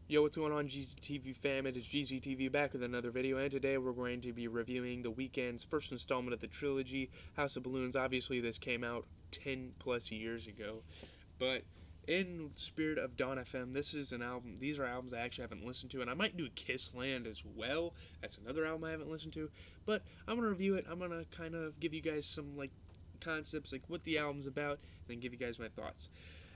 Yo, what's going on, GZTV fam? It is GZTV back with another video, and today we're going to be reviewing The Weeknd's first installment of the trilogy, House of Balloons. Obviously, this came out 10 plus years ago, but in the spirit of Dawn FM, this is an album. These are albums I actually haven't listened to, and I might do Kiss Land as well. That's another album I haven't listened to, but I'm gonna review it. I'm gonna kind of give you guys some concepts, like what the album's about, and then give you guys my thoughts.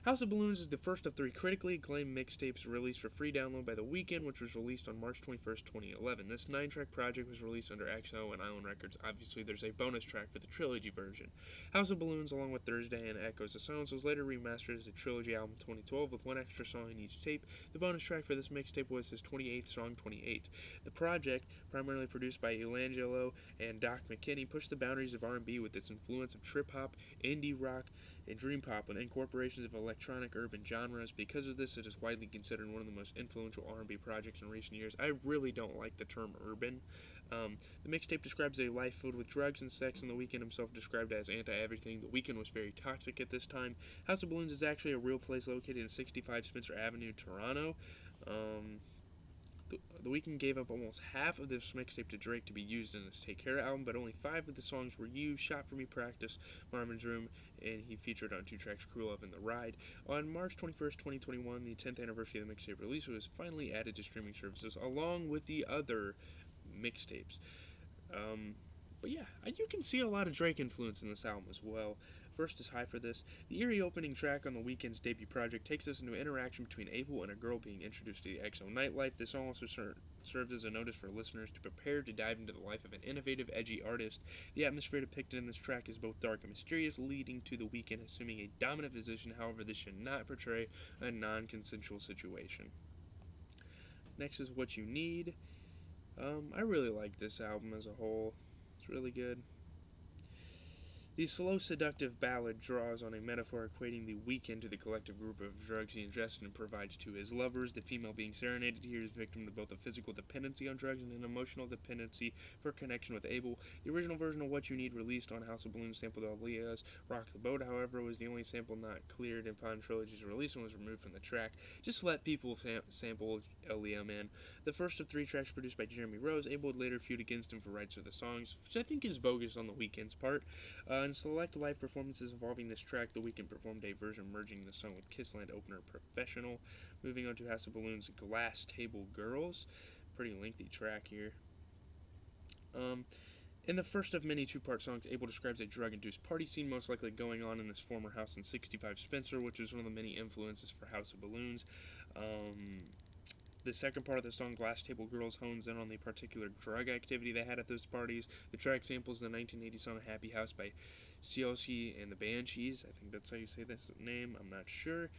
House of Balloons is the first of three critically acclaimed mixtapes released for free download by The Weeknd, which was released on March 21st, 2011. This 9-track project was released under XO and Island Records. Obviously, there's a bonus track for the trilogy version. House of Balloons, along with Thursday and Echoes of Silence, was later remastered as a trilogy album in 2012 with one extra song in each tape. The bonus track for this mixtape was his 28th song, 28. The project, primarily produced by Elangelo and Doc McKinney, pushed the boundaries of R&B with its influence of trip-hop, indie rock, and dream pop with incorporations of electronic urban genres. Because of this, it is widely considered one of the most influential R&B projects in recent years. I really don't like the term urban. The mixtape describes a life filled with drugs and sex, and The Weeknd himself described as anti-everything. The Weeknd was very toxic at this time. House of Balloons is actually a real place located in 65 Spencer Avenue, Toronto. Um, the Weeknd gave up almost half of this mixtape to Drake to be used in his Take Care album, but only 5 of the songs were used. Shot for Me, Practice, Marvin's Room, and he featured on 2 tracks, Cruel Love and The Ride. On March 21st, 2021, the 10th anniversary of the mixtape release, was finally added to streaming services along with the other mixtapes. Um, but yeah, you can see a lot of Drake influence in this album as well. First is High for This. The eerie opening track on The Weeknd's debut project takes us into an interaction between Abel and a girl being introduced to the XO nightlife. This song also serves as a notice for listeners to prepare to dive into the life of an innovative, edgy artist. The atmosphere depicted in this track is both dark and mysterious, leading to The Weeknd assuming a dominant position. However, this should not portray a non-consensual situation. Next is What You Need. I really like this album as a whole. It's really good. The slow, seductive ballad draws on a metaphor equating the Weeknd to the collective group of drugs he ingests and provides to his lovers. The female being serenaded here is victim to both a physical dependency on drugs and an emotional dependency for connection with Abel. The original version of What You Need, released on House of Balloons, sampled Aaliyah's Rock the Boat, however, was the only sample not cleared upon Trilogy's release and was removed from the track. Just let people sample Aaliyah, man. The first of 3 tracks produced by Jeremy Rose, Abel would later feud against him for rights to the songs, which I think is bogus on the Weeknd's part. In select live performances involving this track, The Weeknd performed a version merging the song with Kissland opener Professional. Moving on to House of Balloons' Glass Table Girls. Pretty lengthy track here. In the first of many 2-part songs, Abel describes a drug-induced party scene most likely going on in his former house in 65 Spencer, which is one of the many influences for House of Balloons. The second part of the song, Glass Table Girls, hones in on the particular drug activity they had at those parties. The track samples the 1980 song Happy House by Cioci and the Banshees. I think that's how you say this name. I'm not sure.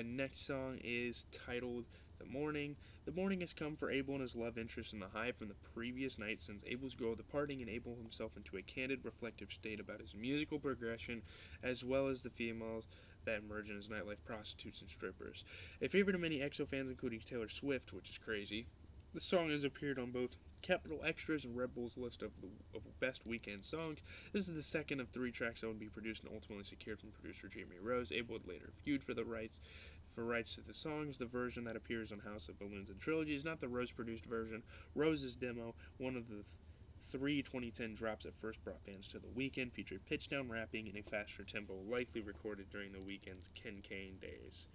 Next song is titled The Morning. The morning has come for Abel and his love interest in the high from the previous night since Abel's goal departing and Abel himself into a candid, reflective state about his musical progression as well as the females that emerge in his nightlife, prostitutes and strippers. A favorite of many EXO fans, including Taylor Swift, which is crazy. The song has appeared on both Capitol Extras and Red Bull's list of best Weeknd songs. This is the second of 3 tracks that would be produced and ultimately secured from producer Jeremy Rose. Abel would later feud for rights to the songs. The version that appears on House of Balloons and Trilogy is not the Rose-produced version. Rose's demo, one of the 3 2010 drops that first brought fans to The Weeknd, featured pitch-down rapping in a faster tempo, likely recorded during The Weeknd's Ken Kane days.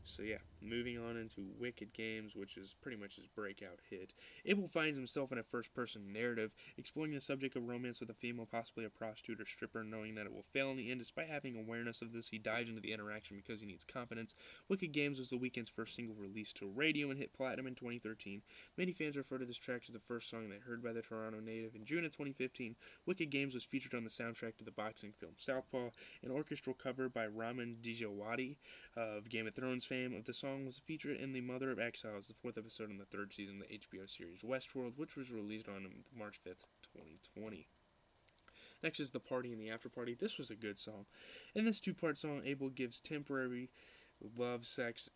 So yeah, moving on into Wicked Games, which is pretty much his breakout hit. Abel finds himself in a first-person narrative, exploring the subject of romance with a female, possibly a prostitute or stripper, knowing that it will fail in the end. Despite having awareness of this, he dives into the interaction because he needs confidence. Wicked Games was the Weeknd's first single released to radio and hit platinum in 2013. Many fans refer to this track as the first song they heard by the Toronto native. In June of 2015, Wicked Games was featured on the soundtrack to the boxing film Southpaw. An orchestral cover by Raman Djawadi of Game of Thrones fame of the song was featured in The Mother of Exiles, the 4th episode in the 3rd season of the HBO series Westworld, which was released on March 5th, 2020. Next is The Party and the After Party. This was a good song. In this 2-part song, Abel gives temporary love, sex,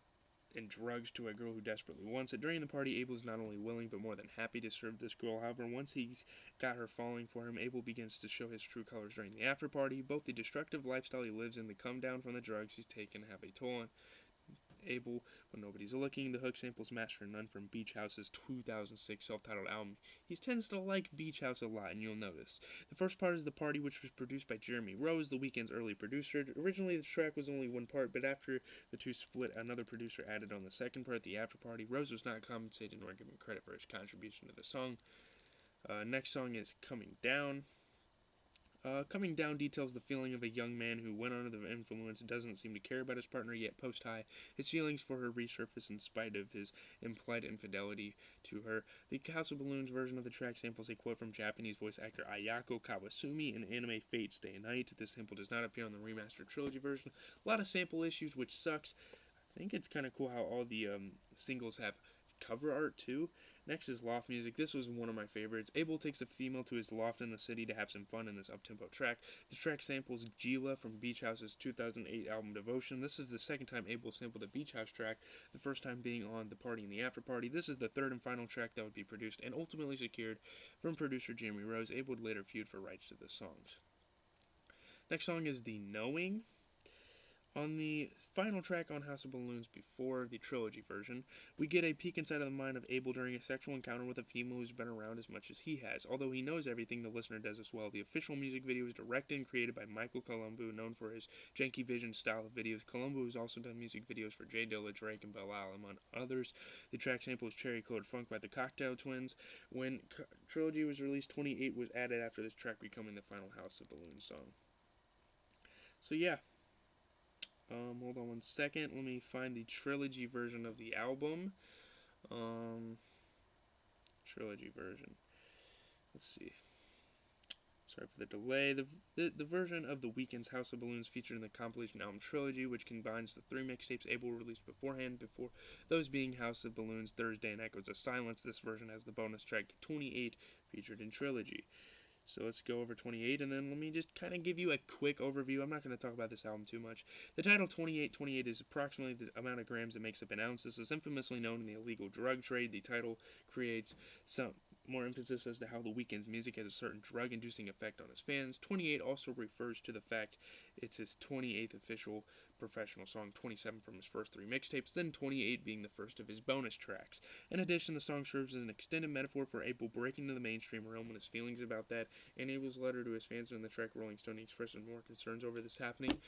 and drugs to a girl who desperately wants it. During the party, Abel is not only willing but more than happy to serve this girl. However, once he's got her falling for him, Abel begins to show his true colors during the after party. Both the destructive lifestyle he lives in, the come down from the drugs he's taken, have a toll on Abel when nobody's looking. The hook samples Master None from Beach House's 2006 self-titled album. He tends to like Beach House a lot, and you'll notice. The first part is The Party, which was produced by Jeremy Rose, The Weeknd's early producer. Originally, the track was only one part, but after the two split, another producer added on the second part, The After Party. Rose was not compensated nor given credit for his contribution to the song. Next song is Coming Down. Coming Down details the feeling of a young man who, when under the influence, doesn't seem to care about his partner, yet post-high, his feelings for her resurface in spite of his implied infidelity to her. The House of Balloons version of the track samples a quote from Japanese voice actor Ayako Kawasumi in anime Fate Stay Night. This sample does not appear on the remastered trilogy version. A lot of sample issues, which sucks. I think it's kind of cool how all the singles have cover art too. Next is Loft music. This was one of my favorites. Abel takes a female to his loft in the city to have some fun in this up-tempo track. The track samples Gila from Beach House's 2008 album Devotion. This is the second time Abel sampled a Beach House track, the first time being on The Party and the After Party. This is the third and final track that would be produced and ultimately secured from producer Jeremy Rose. Abel would later feud for rights to the songs. Next song is The Knowing. On the final track on House of Balloons before the trilogy version, we get a peek inside of the mind of Abel during a sexual encounter with a female who's been around as much as he has. Although he knows everything, the listener does as well. The official music video is directed and created by Michael Colombo, known for his janky vision style of videos. Colombo has also done music videos for Jay Dilla, Drake, and Bilal, among others. The track sample is Cherry Colored Funk by the Cocktail Twins. When trilogy was released, 28 was added after this track, becoming the final House of Balloons song. So yeah. Hold on one second. Let me find the trilogy version of the album. Trilogy version. Let's see. Sorry for the delay. The version of The Weeknd's House of Balloons featured in the compilation album Trilogy, which combines the three mixtapes Abel released beforehand, before those being House of Balloons, Thursday, and Echoes of Silence. This version has the bonus track 28 featured in Trilogy. So let's go over 28, and then let me just kind of give you a quick overview. I'm not going to talk about this album too much. The title 2828 is approximately the amount of grams that makes up an ounce. This is infamously known in the illegal drug trade. The title creates some more emphasis as to how The Weeknd's music has a certain drug-inducing effect on his fans. 28 also refers to the fact it's his 28th official professional song, 27 from his first three mixtapes, then 28 being the first of his bonus tracks. In addition, the song serves as an extended metaphor for Abel breaking into the mainstream realm and his feelings about that. In Abel's letter to his fans in the track Rolling Stone, he expressed more concerns over this happening.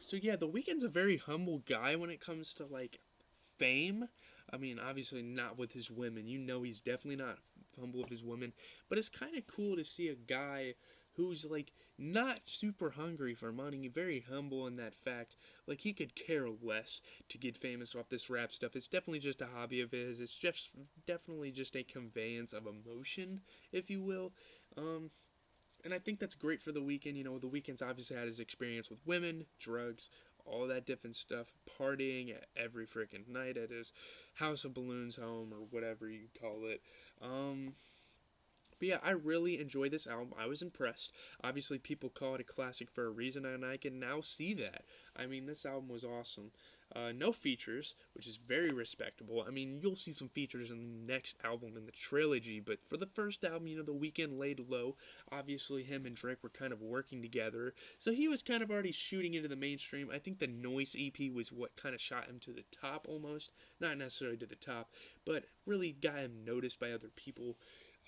So yeah, The Weeknd's a very humble guy when it comes to like fame. I mean, obviously not with his women. You know he's definitely not humble with his women. But it's kind of cool to see a guy who's like not super hungry for money, very humble in that fact. Like he could care less to get famous off this rap stuff. It's definitely just a hobby of his. It's just definitely just a conveyance of emotion, if you will. And I think that's great for The Weeknd. You know, The Weeknd's obviously had his experience with women, drugs, all that different stuff, partying every freaking night at his House of Balloons home or whatever you call it. But yeah, I really enjoy this album. I was impressed. Obviously, people call it a classic for a reason, and I can now see that. I mean, this album was awesome. No features, which is very respectable. I mean, you'll see some features in the next album in the trilogy, but for the first album, you know, The Weeknd laid low. Obviously, him and Drake were kind of working together, so he was kind of already shooting into the mainstream. I think the Noise EP was what kind of shot him to the top almost. Not necessarily to the top, but really got him noticed by other people.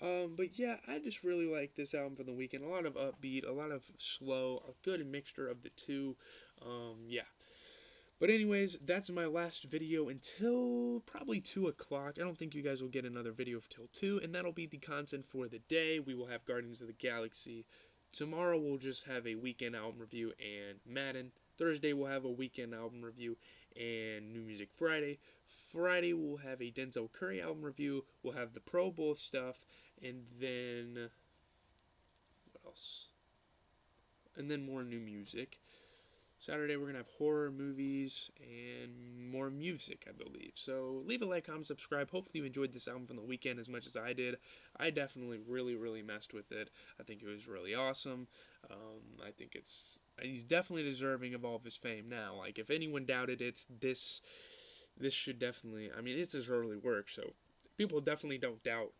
But yeah, I just really like this album from The Weeknd. A lot of upbeat, a lot of slow, a good mixture of the two. Yeah. But anyways, that's my last video until probably 2 o'clock. I don't think you guys will get another video until 2, and that'll be the content for the day. We will have Guardians of the Galaxy. Tomorrow we'll just have a Weeknd album review and Madden. Thursday we'll have a Weeknd album review and New Music Friday. Friday we'll have a Denzel Curry album review. We'll have the Pro Bowl stuff, and then what else? And then more new music. Saturday we're gonna have horror movies and more music, I believe. So leave a like, comment, subscribe. Hopefully you enjoyed this album from The Weeknd as much as I did. I definitely really messed with it. I think it was really awesome. I think he's definitely deserving of all of his fame now. Like if anyone doubted it, this should definitely. I mean, it's his early work, so people definitely don't doubt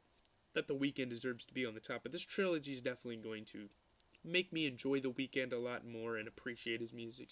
that The Weeknd deserves to be on the top. But this trilogy is definitely going to make me enjoy The Weeknd a lot more and appreciate his music.